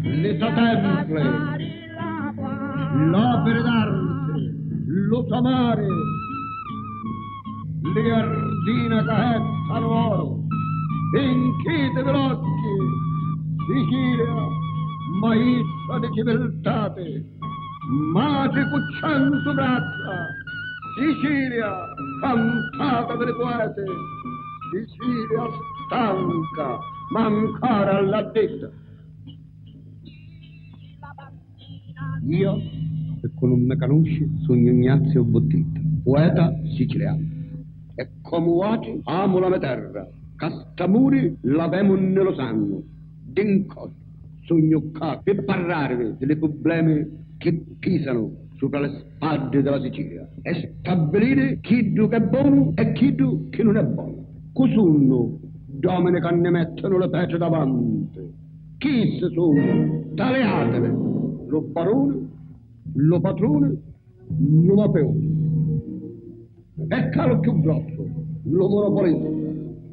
l'età temple, l'opera d'arte, lo samare, le giardine caezzano oro, inchite velocchi, Sicilia, maestra di civiltate, madre cucciando braccia, Sicilia, cantata delle poete, Sicilia stanca, ma ancora alla detta. Io, che con non mi conosci, sono Ignazio Bottitta, poeta siciliano. E come oggi amo la mia terra, Castamuri l'avemo nello sangue. D'incontro, sogno qua per parlarvi dei problemi che pisano sopra le spalle della Sicilia e stabilire chi che è buono e chi che non è buono. Cos'uno, domine che ne mettono le pece davanti? Chi se sono? Tagliatele, lo barone, lo patrone, lo mapeone. E caro più grosso, lo monopolista.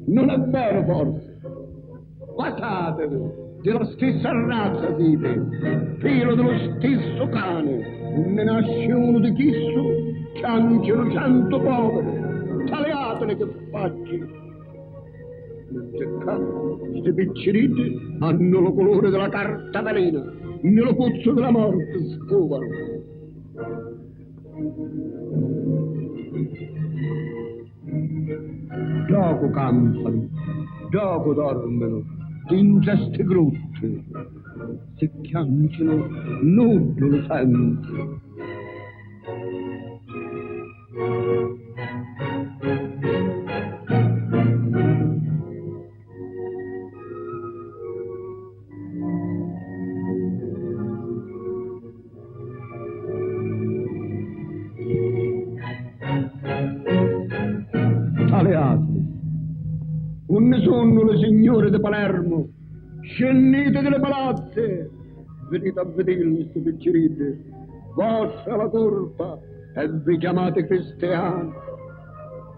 Non è vero forse? Guardatevi, della stessa razza siete, filo dello stesso cane. Ne nasce uno di chisso, cianciano 100 poveri. Tagliatele che facci. Queste piccerite hanno lo colore della carta velena, nello pozzo della morte scovano. Gioco campano, gioco dormono, in queste grotte, se piangono, nudo lo sento. Non sono le signore di Palermo, scendete delle palazze, venite a vedere queste piccerite, vostra la colpa e vi chiamate cristiani.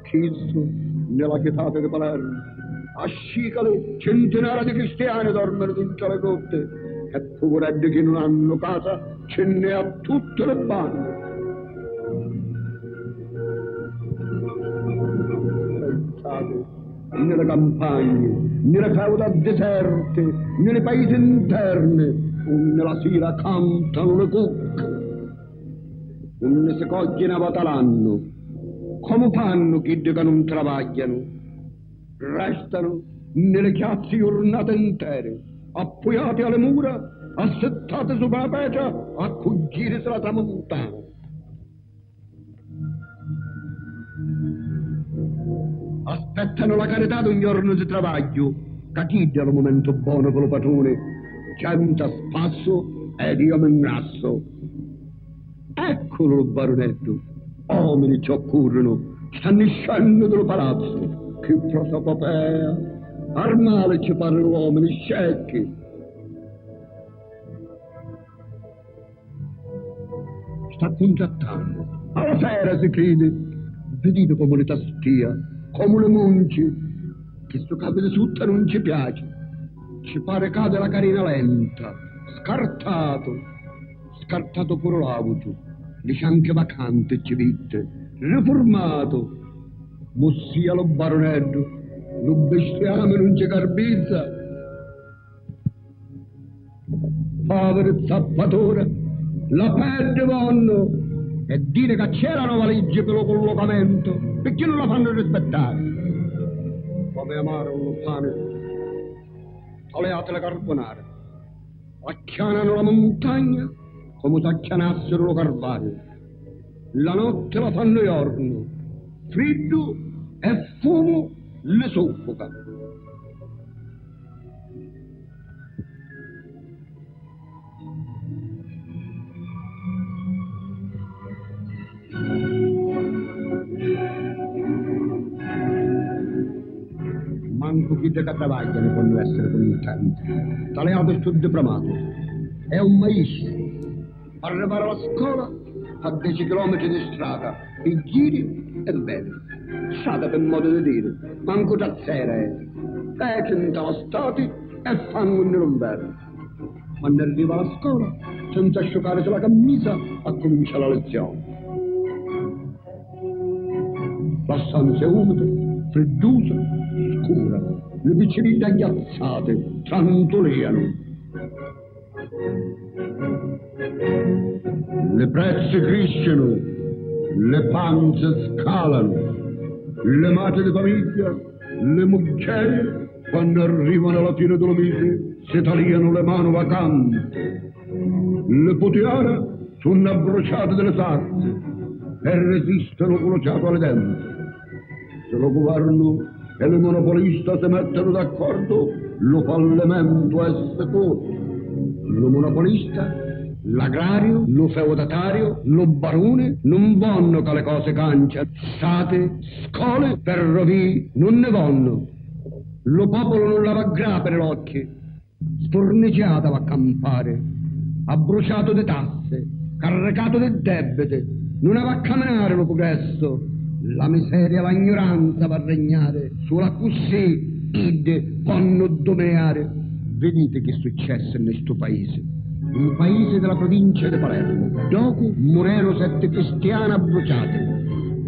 Chisso nella chietata di Palermo, a Scicale centinaia di cristiani dormono dentro le grotte e poveretti che non hanno casa ce n'è a tutte le bande. Pensate, nelle campagne, nelle città deserte, nelle paesi interne, nella sera cantano le cucche, ne si cogliano a volta l'anno. Come fanno chi che non travagliano? Restano nelle chiazze giornate intere, appoggiati alle mura, assettate sopra la pecia, a cuggirsi la tramontana. Aspettano la carità di un giorno di travaglio, catiglia il momento buono per lo padrone, gente a spasso ed io mi ingrasso. Eccolo il baronetto, uomini ci occorrono, stanno scendendo dal palazzo, che prosopopea, al male ci parano uomini scecchi. Sta contattando, alla sera si crede, vedete come le tastia, come le munci, che sto capo di sutta non ci piace, ci pare cade la carina lenta, scartato pure l'auto, dice anche vacante ci vite, riformato, mossia lo baronetto, lo bestiame non ci carbizza. Povero zappatore, la perde vanno, e dire che c'erano valigie per lo collocamento, perché non la fanno rispettare? Come amaro lo pane, tagliate le carbonare, acchianano la montagna come se acchianassero lo carvario. La notte la fanno giorno, freddo e fumo le soffoca. Manco chi che travaglia ne può essere contenti. Tale auto è diplomato, è un maestro. Arrivare alla scuola a 10 chilometri di strada, e giri e vedi. Strada per modo di dire, manco da sera è. Pecino stati e fanno nell'inverno. Quando arriva alla scuola, senza asciugarsi la camisa, a cominciare la lezione. La stanza è umida, freddosa, scura, le piccerine agghiazzate trantoleano. Le prezze crescono, le panze scalano, le madri di famiglia, le mucchiere, quando arrivano alla fine del mese, si tagliano le mani vacanti. Le potiane sono abbruciate delle sarze e resistono bruciate alle denti. Se lo governo e le monopolista si mettono d'accordo, lo fallimento è sicuro. Lo monopolista, l'agrario, lo feudatario, lo barone non vanno che le cose canciano. State, scole, ferrovie non ne vanno. Lo popolo non la va a grapere l'occhio, sforniciata va a campare, abbruciato di tasse, caricato di debite, non va a camminare lo progresso. La miseria e l'ignoranza va a regnare, sulla così id vanno dominare. Vedete che è successo in questo paese, un paese della provincia di Palermo. Dopo morirono 7 cristiani bruciati.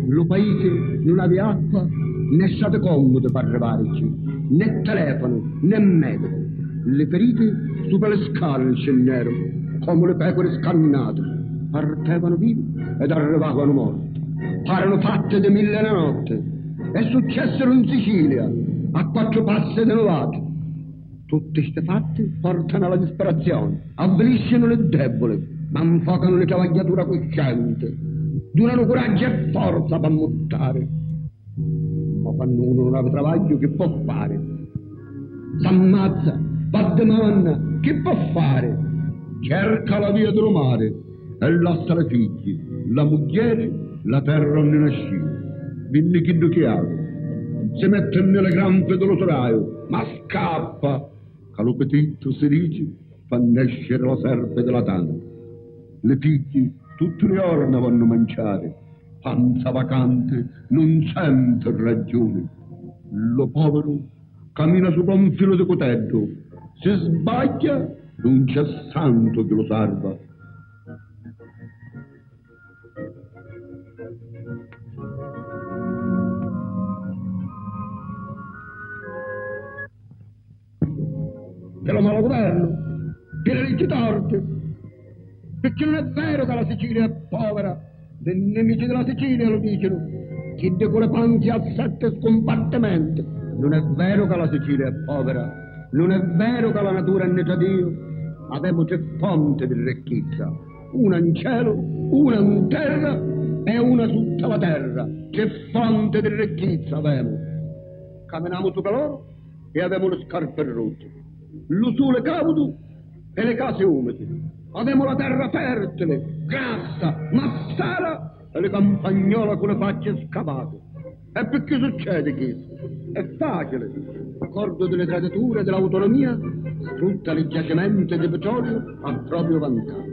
Lo paese non aveva acqua, né state comode per arrivarci, né telefono, né medico. Le ferite su per le scale scendevano, come le pecore scannate. Partevano vivi ed arrivavano morti. Erano fatte di 1000 la notte e successero in Sicilia, a 4 passi di Novato. Tutti questi fatti portano alla disperazione, avviliscono le deboli, ma infocano le travagliature coscienti, durano coraggio e forza per muttare. Ma quando uno non ha travaglio, che può fare? S'ammazza, va di manna, che può fare? Cerca la via del mare e lascia le figlie, la moglie, la terra non ne nasce. Vinni chi duchiato, si mette nelle grampe dello soraio, ma scappa. Calopetito si dice, fa nascere la serpe della tana. Le figlie tutte le giorni vanno a mangiare, panza vacante, non sente ragione. Lo povero cammina sopra un filo di cotello, si sbaglia, non c'è santo che lo salva. Per lo malagoverno, per le leggi torte, perché non è vero che la Sicilia è povera, i nemici della Sicilia lo dicono, chi de quelle panze ha 7 scompartimenti. Non è vero che la Sicilia è povera, non è vero che la natura è nata Dio, abbiamo 3 fonti di ricchezza, una in cielo, una in terra e una sotto la terra. 3 fonti di ricchezza abbiamo. Camminiamo sopra loro e abbiamo le scarpe rotte, lo sole caudo e le case umide. Abbiamo la terra fertile, grassa, massara e le campagnole con le facce scavate. E perché succede questo? È facile. L'accordo delle traditure dell'autonomia sfrutta i giacimenti di petrolio a proprio vantaggio.